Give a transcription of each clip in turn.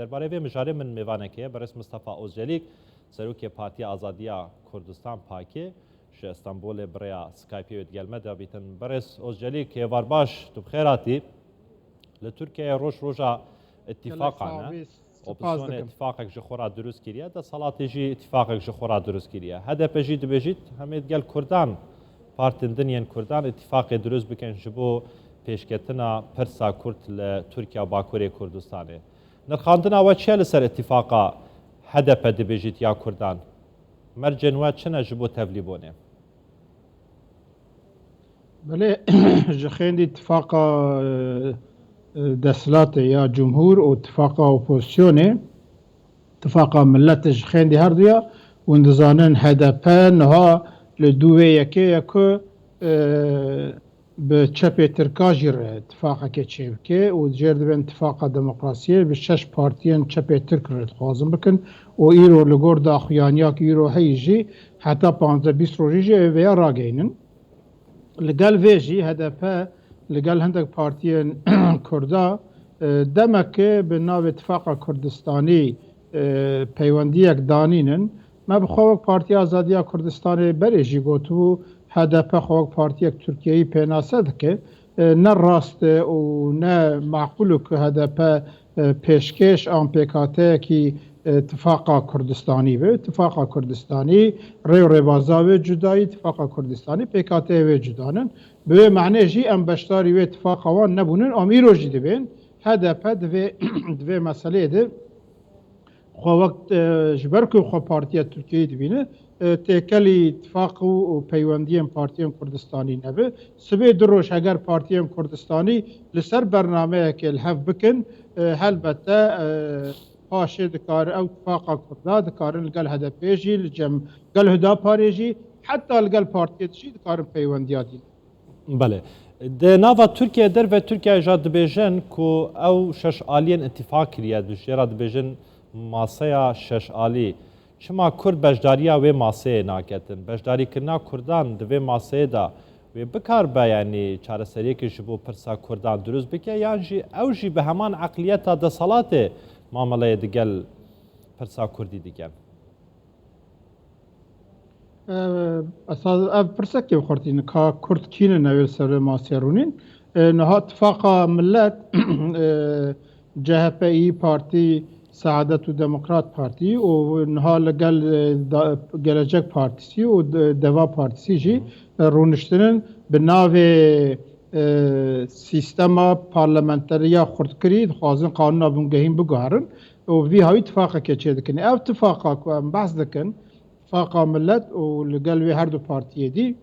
درباره وی مجاره من میوانه که برس مصطفی اوزجلیک سروک پارتی آزادیا کردستان پاکی ش استانبول بریا سکایپی و دیگل مده بیتن برس اوزجلیک وار باش تو بخیراتی لترکیه روژا اتفاقانه اپسیون اتفاقك جخورا دروست کریه ده صلاتی جی اتفاقك جخورا دروست کریه هدف جی دبیجید همه دیگل کردان پارتین دنیان کردان اتفاق دروست بکن جبو پیشکتنا پرسا کرد لترکیه و باکوری کردستانه نرخاندنا و چه لسر اتفاقا هدف دبیجید یا کردان مرجن و چنه جبو تبلیبونه بله جخیندی اتفاقا دسلات یا جمهور و اتفاقا اپوزیسیونه اتفاقا ملت جخیندی هر دویا و اندزانن هدف نها لدوه یکو به چپ ترکاجی ره اتفاقا که چیوکه و جرد به اتفاقا دموکراسیه به 6 پارتیان چپ ترک ره خوازم بکن و ایرو لگور داخویانیا که ایرو هیجی حتی 15-20 روژی ویا راگینن لگل ویجی هدفه لگل هندک پارتیان کردا دمک به ناو اتفاق کردستانی پیوندیک دانینن ما بخواه پارتی آزادیا کردستانی بریجی گوتو هدف خواه پارتی ترکیهی پیناسد که نه راست و نه معقول که هدف پیشکش آن پیکاته که اتفاق کردستانی و اتفاق کردستانی ری بازا و جدایی اتفاق کردستانی پیکاته و جدانن به معنی جی ام بشتاری و اتفاق وان نبونن امیرو جی دبین هدف دوی مسئله ده خو وقت جبرکو خو پارتی ترکیه دبینه تکلی اتفاق و پیوندی پارتیان کردستانی نبه سبه دروش اگر پارتیان کردستانی لسر برنامه که الحف بکن هلبته پاشه دکار او اتفاق کرده دکارن لگل هدف بیجی لجم گل هدا پاریجی حتی لگل پارتی دشی دکارن پیوندیاتی بله ده ناوا ترکیه در و ترکیه جاد بیجن کو او شش آلین اتفاق کریه دوشیرا دبیجن ماسیا شش آلی چما کرد بجداریا و ماسه ناکتن بجداری کرنا کردان دوی ماسه دا و بکار با یعنی چاره سریه که جبو پرسا کردان دروز بکه یعنی جی او جی به همان عقلیتا ده صلات معامله دیگل پرسا کردی دیگل اساس پرسا که بخورتین که کرد کینه نویل سر ماسه رونین نها اتفاق ملت جهپی پارتی سعادت و دموکرات پارتی و نها لگل گلجک پارتیسی و دوا پارتیسی جی رونشتنن به ناو سیستم پارلمانتریا خورد کرید خوازن قانون بونگهیم بگوهرن و وی های اتفاقا که چه دکنی او اتفاقا که هم بحث دکن اتفاقا ملت و لگل وی هر دو پارتیه دی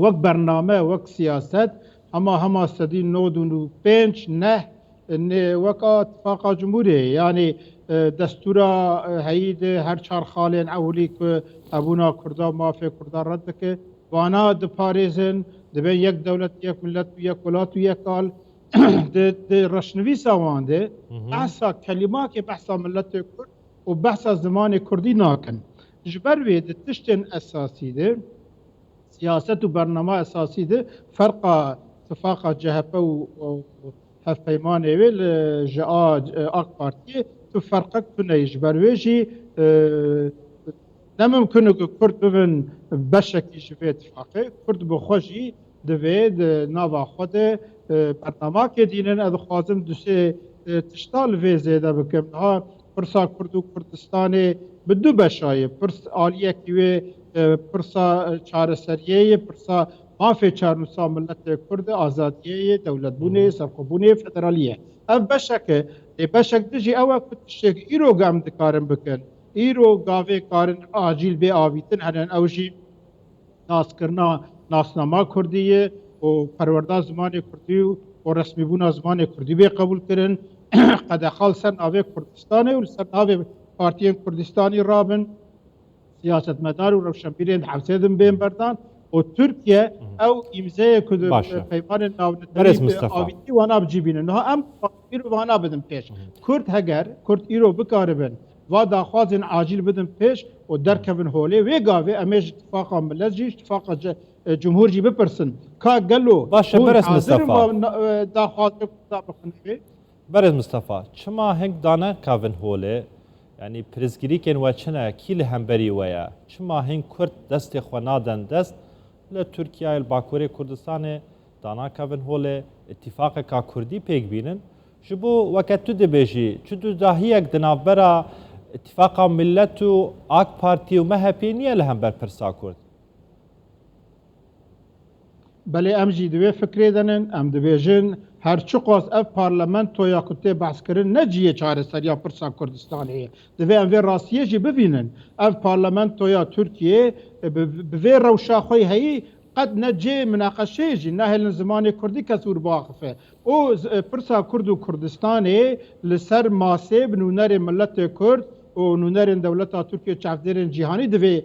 وقت برنامه وقت سیاست هما سدی 95 نه وقت اتفاق جمهوری یعنی دستورا هید هر چهار خالین اولی که ابونا کردا مافی کردا رد که وانا د پاریزن دبین یک دولت یک ملت و یک ولات و یک کال د رشنوی سوانده بحثا کلمه که بحثا ملت کرد و بحثا زمان کردی ناکن جبر وی د تشتن اساسی ده سیاست و برنامه اساسی ده فرق اتفاق جهپه و هف پیمانه ویل جا آق پارتی تو فرقك كنا يجبر ويجي نممكن كرد ببن بشك يجبي اتفاقي كرد بخوجي دويد نافا خود برنامه که دینن از خوازم دوسه تشتال وی زیده بکم ها پرسا کرد و کردستان بدو بشایه پرس آلیه کیوی پرسا چار سریه پرسا مافی چارنوسا ملت کرد آزادیه دولت بونه سرخبونه فدرالیه اف بشکه بشک دجی اوه کتشک ایرو گام دکارن بکن ایرو گاوه کارن آجیل بی آویتن هنن اوجی ناس کرنا ناسنامه کردیه و پرورده زمان کردی و رسمی بونا زمان کردی بی قبول کرن قد خال سر ناوه کردستانه و سر ناوه پارتیان کردستانی رابن سیاست مدار و روشنبیرین حوزیدن بین بردان و ترکیه او امضای کد پیمان ناونتری آویتی وانا بجیبینه نه ام ایرو وانا بدن پیش کرد هگر کرد ایرو بکاربن و داخوازن عاجل بدن پیش و درکبن هوله و گاوه امیج اتفاق ملت جی اتفاق جمهور جی بپرسن که گلو باشه برس مصطفى داخواز بکنه برز مصطفى چما هنگ دانا کاون هوله یعنی پرزگیری کن و چنه کی لهمبری ویا چما هنگ کرد دست خوانادن دست لترکیه الباکوری کردستان دانا کاون هوله اتفاق کا کردی پیگ بینن جبو وقت تو دبیجی چو دو داهیک دنابرا اتفاق ملت و آک پارتی و مهپی نیه لهمبر پرسا کرد بله ام جی دوی فکری دنن ام دبیجن هر چی قاس اف پارلمان تویا کتی بحث کرن نجیه چاره سریا پرسا کردستانه دوی ام وی راستیه جی ببینن اف پارلمان تویا ترکیه بوی روشاخوی هایی قد نجی مناقشه جی نهل زمان کردی کسور باقفه او پرسا کرد و کردستانه لسر ماسه بنونر ملت کرد و نونرین دولت ترکیه چافدرین جهانی دوی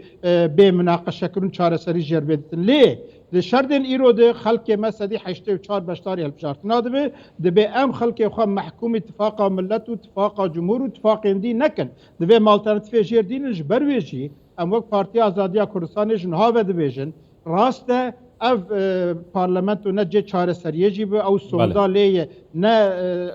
به مناقشه کرن چاره سری جربیدن لیه ده شردن ایرو ده خلق مسدی 84 بشتاری هلبشارتنا ده به ام خلق خواه محکوم اتفاق ملت و اتفاق جمهور و اتفاق اندی نکن ده به مالترنتفه جردینش برویجی ام وقت پارتی آزادیا کردستانش نهاوه ده بیجن راسته اف پارلمنت و نجه چاره سریه جی به او سوندا لیه نه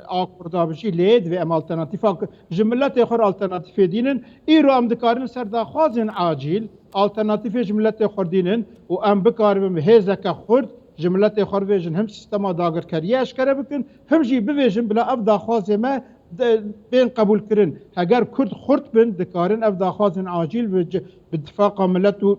آکردا بشی لید و ام آلترناتیفا جملت خور آلترناتیفه دینن ایرو ام دکارن سرداخوازن عاجل آلترناتیف جملت خوردینن و ام بکاریم هزک خورد جملت خور ویژن هم سیستما داگر کریه اشکره بکن هم جی بویژن بلا اف داخواز ما بین قبول کرن اگر کرد خورد بن دکارن اف داخواز عاجل به اتفاق ملت و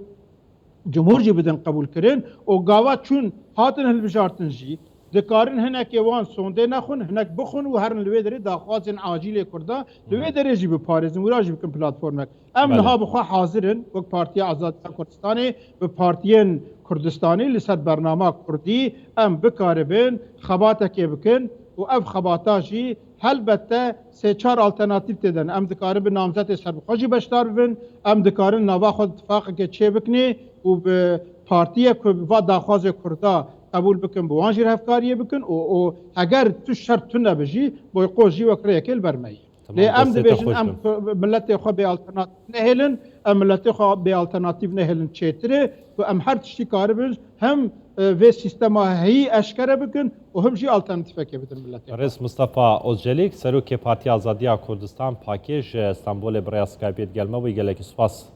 جمهور جی بدن قبول کرن و گاوا چون هاتن هل بجارتن جی دکارن هنک وان سونده نخون هنک بخون و هرن لوی داره داخواز عاجل کرده لوی داره جی به پارزن و راجی بکن پلاتفورمک ام نها بخواه حاضرن وک پارتی آزاد کردستانی به پارتیین کردستانی لسد برنامه کردی ام بکاربن خباته که بکن و اف خباتا جی البته سه چهار آلترناتیو دیدن ام دکارن به نامزد سربخوشی بشتار ببن ام دکارن نوا خود اتفاق که چه بکنی و به پارتی که و داخواز کرده قبول بکن به وانجیر هفکاریه بکن و اگر تو شرط تو نبجی باید قوزی وکره یکل برمی لی ام دبیجن ام ملت خواه به آلترناتیو نهیلن ام ملت خواه به آلترناتیو نهیلن چیتره و ام هر تشتی کاره بج هم و سیستما هی اشکره بکن و هم جی آلترناتیفه که بدن ملت رئیس مصطفى اوزجلیک سروک پارتی آزادیا کردستان پاکیج استانبول برای اسکایپیت گلمه و گلک سپاس